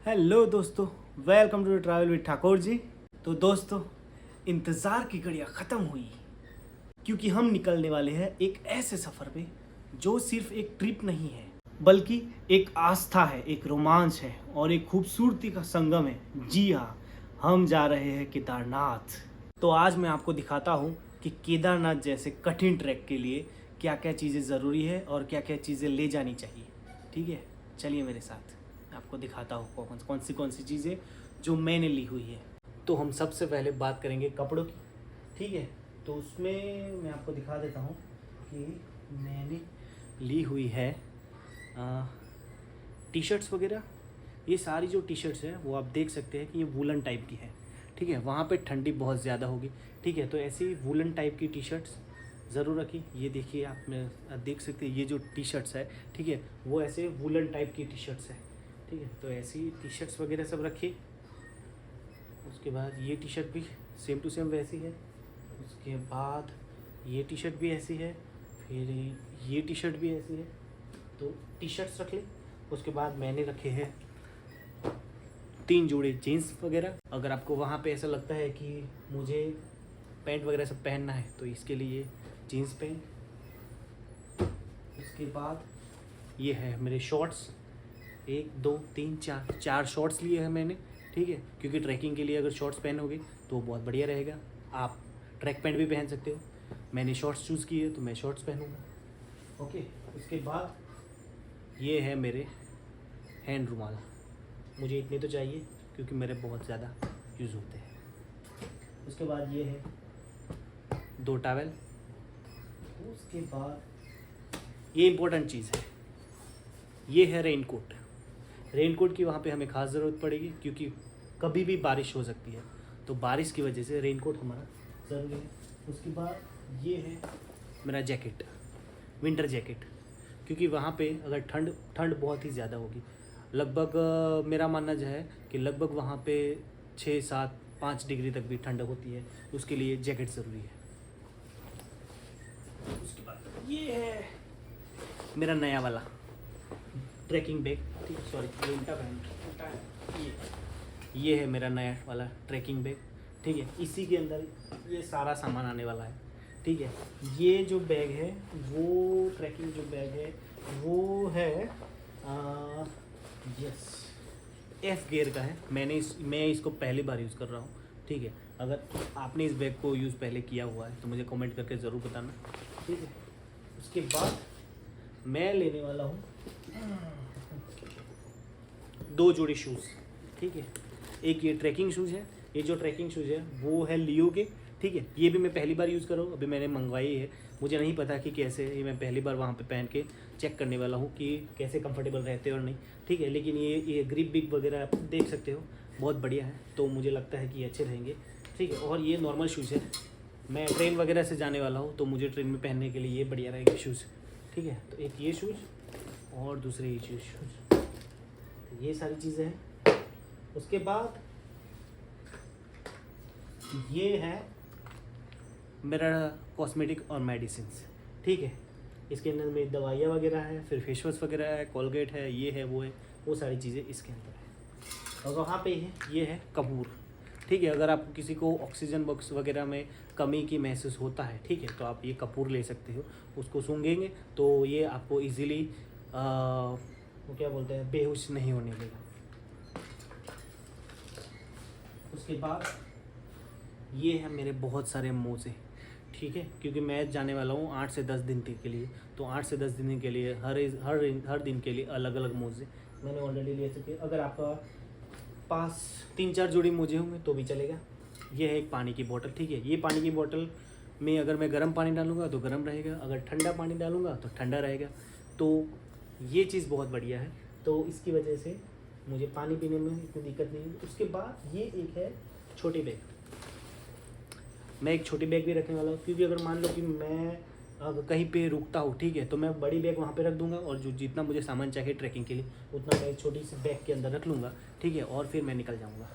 Hello दोस्तों, welcome to travel with Thakur ji. तो दोस्तों, इंतज़ार की घड़ियाँ ख़त्म हुई क्योंकि हम निकलने वाले हैं एक ऐसे सफ़र पे जो सिर्फ एक ट्रिप नहीं है बल्कि एक आस्था है, एक रोमांच है और एक खूबसूरती का संगम है। जी हाँ, हम जा रहे हैं केदारनाथ। तो आज मैं आपको दिखाता हूँ कि केदारनाथ जैसे कठिन ट्रैक के लिए क्या क्या चीज़ें ज़रूरी है और क्या क्या चीज़ें ले जानी चाहिए। ठीक है, चलिए मेरे साथ, आपको दिखाता हूँ कौन सी चीज़ें जो मैंने ली हुई है। तो हम सबसे पहले बात करेंगे कपड़ों की। ठीक है, तो उसमें मैं आपको दिखा देता हूँ कि मैंने ली हुई है टी शर्ट्स वगैरह। ये सारी जो टी शर्ट्स हैं वो आप देख सकते हैं कि ये वूलन टाइप की है। ठीक है, वहाँ पे ठंडी बहुत ज़्यादा होगी। ठीक है, तो ऐसी वूलन टाइप की टी शर्ट्स ज़रूर रखी। ये देखिए, आप देख सकते हैं ये जो टी शर्ट्स है, ठीक है, वो ऐसे वूलन टाइप की टी शर्ट्स है। ठीक है, तो ऐसी टी शर्ट्स वगैरह सब रखी। उसके बाद ये टी शर्ट भी सेम टू सेम वैसी है। उसके बाद ये टी शर्ट भी ऐसी है, फिर ये टी शर्ट भी ऐसी है। तो टी शर्ट्स रख ले। उसके बाद मैंने रखे हैं 3 जोड़े जीन्स वगैरह। अगर आपको वहाँ पे ऐसा लगता है कि मुझे पैंट वगैरह सब पहनना है तो इसके लिए जीन्स पैंट। उसके बाद ये है मेरे शॉर्ट्स, 1 2 3 4 शॉर्ट्स लिए हैं मैंने। ठीक है, क्योंकि ट्रैकिंग के लिए अगर शॉर्ट्स पहनोगे तो बहुत बढ़िया रहेगा। आप ट्रैक पैंट भी पहन सकते हो। मैंने शॉर्ट्स चूज़ किए तो मैं शॉर्ट्स पहनूँगा। ओके, उसके बाद ये है मेरे हैंड रुमाल। मुझे इतने तो चाहिए क्योंकि मेरे बहुत ज़्यादा यूज़ होते हैं। उसके बाद ये है 2 टॉवेल। उसके बाद ये इम्पोर्टेंट चीज़ है, ये है रेनकोट। रेनकोट की वहाँ पे हमें ख़ास ज़रूरत पड़ेगी क्योंकि कभी भी बारिश हो सकती है, तो बारिश की वजह से रेनकोट हमारा ज़रूरी है। उसके बाद ये है मेरा जैकेट, विंटर जैकेट, क्योंकि वहाँ पे अगर ठंड बहुत ही ज़्यादा होगी। लगभग मेरा मानना जो है कि लगभग वहाँ पे 6 7 5 डिग्री तक भी ठंड होती है, उसके लिए जैकेट ज़रूरी है। उसके बाद ये है मेरा नया वाला ट्रैकिंग बैग। ठीक, सॉरी ये उल्टा है। ये है मेरा नया वाला ट्रैकिंग बैग। ठीक है, इसी के अंदर ये सारा सामान आने वाला है। ठीक है, ये जो बैग है वो ट्रैकिंग जो बैग है वो है यस एफ गियर का है। मैं इसको पहली बार यूज़ कर रहा हूँ। ठीक है, अगर आपने इस बैग को यूज़ पहले किया हुआ है तो मुझे कमेंट करके ज़रूर बताना। ठीक है, उसके बाद मैं लेने वाला हूँ 2 जोड़ी शूज़। ठीक है, एक ये ट्रैकिंग शूज़ है। ये जो ट्रैकिंग शूज़ है वो है लियो के। ठीक है, ये भी मैं पहली बार यूज़ कर रहा हूँ, अभी मैंने मंगवाई है। मुझे नहीं पता कि कैसे, ये मैं पहली बार वहाँ पे पहन के चेक करने वाला हूँ कि कैसे कंफर्टेबल रहते हैं और नहीं। ठीक है, लेकिन ये ग्रिप बिग वगैरह आप देख सकते हो, बहुत बढ़िया है, तो मुझे लगता है कि ये अच्छे रहेंगे। ठीक है, और ये नॉर्मल शूज़ है। मैं ट्रेन वगैरह से जाने वाला हूँ तो मुझे ट्रेन में पहनने के लिए ये बढ़िया रहेंगे शूज़। ठीक है, तो एक ये शूज़ और दूसरे ये शूज़, ये सारी चीज़ें हैं। उसके बाद ये है मेरा कॉस्मेटिक और मेडिसिन्स। ठीक है, इसके अंदर मेरी दवाइयाँ वगैरह है, फिर फेस वॉश वगैरह है, कोलगेट है, ये है वो सारी चीज़ें इसके अंदर है। और वहाँ पे ये है कपूर। ठीक है, अगर आपको किसी को ऑक्सीजन बॉक्स वगैरह में कमी की महसूस होता है, ठीक है, तो आप ये कपूर ले सकते हो। उसको सूंघेंगे तो ये आपको इजीली वो क्या बोलते हैं, बेहोश नहीं होने देगा। उसके बाद ये है मेरे बहुत सारे मोज़े। ठीक है, क्योंकि मैं जाने वाला हूँ 8 से 10 दिन के लिए, तो 8 से 10 दिन के लिए हर दिन के लिए अलग अलग मोज़े मैंने ऑलरेडी ले चुके। अगर आपका पास 3 4 जोड़ी मोज़े होंगे तो भी चलेगा। ये है एक पानी की बोतल। ठीक है, ये पानी की बोतल में अगर मैं गर्म पानी डालूंगा तो गर्म रहेगा, अगर ठंडा पानी डालूंगा तो ठंडा रहेगा। तो ये चीज़ बहुत बढ़िया है, तो इसकी वजह से मुझे पानी पीने में इतनी दिक्कत नहीं है। उसके बाद ये एक है छोटी बैग। मैं एक छोटी बैग भी रखने वाला हूँ, क्योंकि अगर मान लो कि मैं अगर कहीं पे रुकता हूँ, ठीक है, तो मैं बड़ी बैग वहाँ पे रख दूँगा और जो जितना मुझे सामान चाहिए ट्रैकिंग के लिए उतना मैं एक छोटी सी बैग के अंदर रख लूँगा। ठीक है, और फिर मैं निकल जाऊँगा।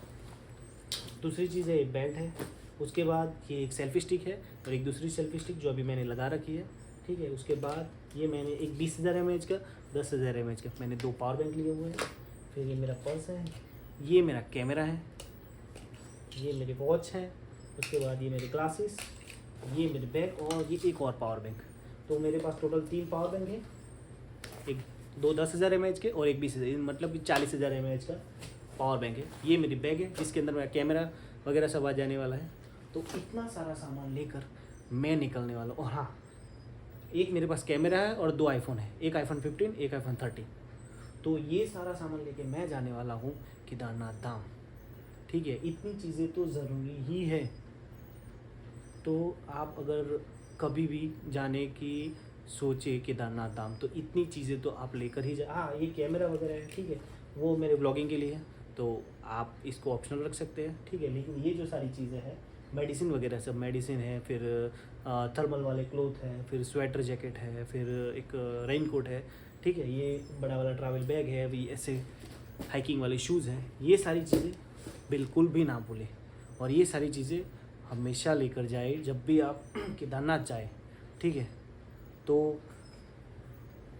दूसरी चीज़ है एक बेल्ट है। उसके बाद ये एक सेल्फी स्टिक है और एक दूसरी सेल्फी स्टिक जो अभी मैंने लगा रखी है। ठीक है, उसके बाद ये मैंने एक 20,000 mAh का, 10,000 mAh का मैंने 2 पावर बैंक लिए हुए हैं। फिर ये मेरा पर्स है, ये मेरा कैमरा है, ये मेरे वॉच है, उसके बाद ये मेरे ग्लासेस, ये मेरे बैग और ये एक और पावर बैंक। तो मेरे पास टोटल 3 पावर बैंक है, एक 10,000 mAh के और एक 20,000, मतलब 40,000 mAh का पावर बैंक है। ये मेरी बैग है जिसके अंदर मेरा कैमरा वगैरह सब आ जाने वाला है। तो इतना सारा सामान लेकर मैं निकलने वाला हूँ। और हाँ, एक मेरे पास कैमरा है और 2 आईफोन है, एक iPhone 15, एक iPhone 13। तो ये सारा सामान लेके मैं जाने वाला हूँ केदारनाथ धाम। ठीक है, इतनी चीज़ें तो ज़रूरी ही है। तो आप अगर कभी भी जाने की सोचे केदारनाथ धाम तो इतनी चीज़ें तो आप लेकर ही जा। हाँ, ये कैमरा वगैरह है, ठीक है, वो मेरे ब्लॉगिंग के लिए है, तो आप इसको ऑप्शनल रख सकते हैं, ठीक है। लेकिन ये जो सारी चीज़ें हैं, मेडिसिन वगैरह सब मेडिसिन है, फिर थर्मल वाले क्लोथ है, फिर स्वेटर जैकेट है, फिर एक रेन कोट है, ठीक है, ये बड़ा वाला ट्रैवल बैग है, अभी ऐसे हाइकिंग वाले शूज़ हैं। ये सारी चीज़ें बिल्कुल भी ना भूलें और ये सारी चीज़ें हमेशा लेकर जाए जब भी आप केदारनाथ जाए, ठीक है। तो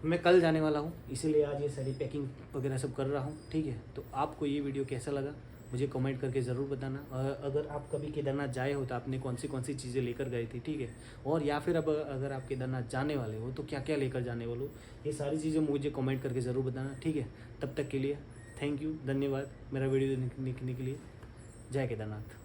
मैं कल जाने वाला हूँ, इसीलिए आज ये सारी पैकिंग वगैरह सब कर रहा हूँ, ठीक है। तो आपको ये वीडियो कैसा लगा मुझे कमेंट करके ज़रूर बताना। अगर आप कभी केदारनाथ जाए हो तो आपने कौन सी चीज़ें लेकर गए थे, ठीक है। और या फिर अब अगर आप केदारनाथ जाने वाले हो तो क्या क्या लेकर जाने वाले हो, ये सारी चीज़ें मुझे कमेंट करके ज़रूर बताना, ठीक है। तब तक के लिए थैंक यू, धन्यवाद मेरा वीडियो देखने के लिए। जय केदारनाथ।